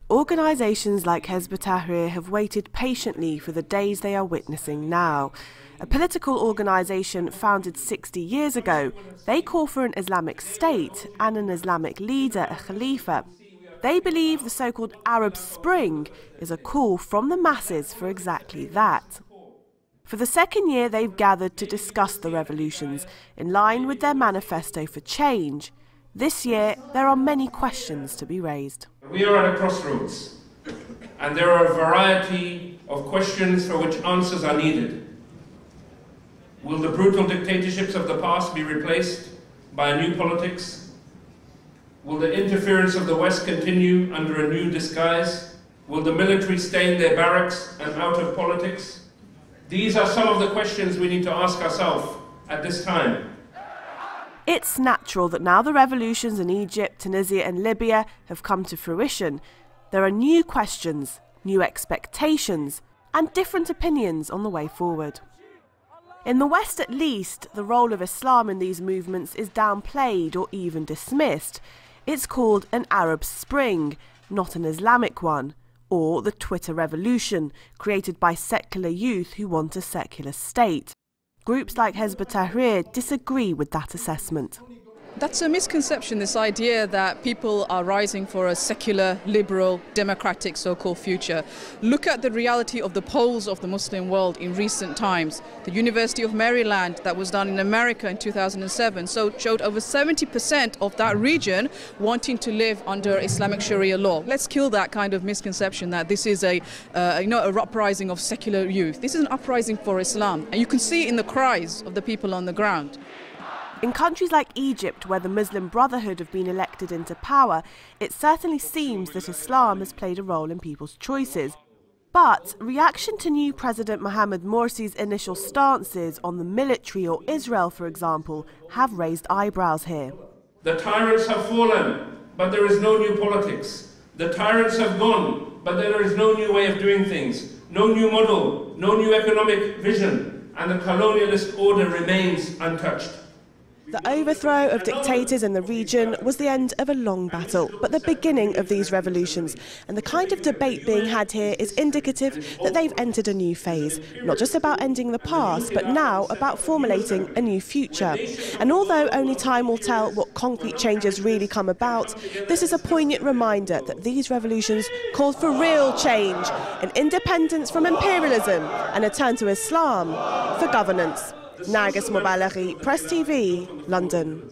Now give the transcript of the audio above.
Organisations like Hizb Tahrir have waited patiently for the days they are witnessing now. A political organisation founded 60 years ago, they call for an Islamic state and an Islamic leader, a Khalifate. They believe the so-called Arab Spring is a call from the masses for exactly that. For the second year, they've gathered to discuss the revolutions, in line with their manifesto for change. This year, there are many questions to be raised. We are at a crossroads, and there are a variety of questions for which answers are needed. Will the brutal dictatorships of the past be replaced by a new politics? Will the interference of the West continue under a new disguise? Will the military stay in their barracks and out of politics? These are some of the questions we need to ask ourselves at this time. It's natural that now the revolutions in Egypt, Tunisia and Libya have come to fruition, there are new questions, new expectations and different opinions on the way forward. In the West at least, the role of Islam in these movements is downplayed or even dismissed. It's called an Arab Spring, not an Islamic one, or the Twitter revolution, created by secular youth who want a secular state. Groups like Hizb Tahrir disagree with that assessment. That's a misconception, this idea that people are rising for a secular, liberal, democratic so-called future. Look at the reality of the polls of the Muslim world in recent times. The University of Maryland, that was done in America in 2007, showed over 70% of that region wanting to live under Islamic Sharia law. Let's kill that kind of misconception that this is a uprising of secular youth. This is an uprising for Islam, and you can see it in the cries of the people on the ground. In countries like Egypt, where the Muslim Brotherhood have been elected into power, it certainly seems that Islam has played a role in people's choices. But reaction to new President Mohamed Morsi's initial stances on the military or Israel, for example, have raised eyebrows here. The tyrants have fallen, but there is no new politics. The tyrants have gone, but there is no new way of doing things, no new model, no new economic vision, and the colonialist order remains untouched. The overthrow of dictators in the region was the end of a long battle, but the beginning of these revolutions. And the kind of debate being had here is indicative that they've entered a new phase, not just about ending the past, but now about formulating a new future. And although only time will tell what concrete changes really come about, this is a poignant reminder that these revolutions called for real change, an independence from imperialism and a turn to Islam for governance. Nargis Mobalaghi, Press TV, London.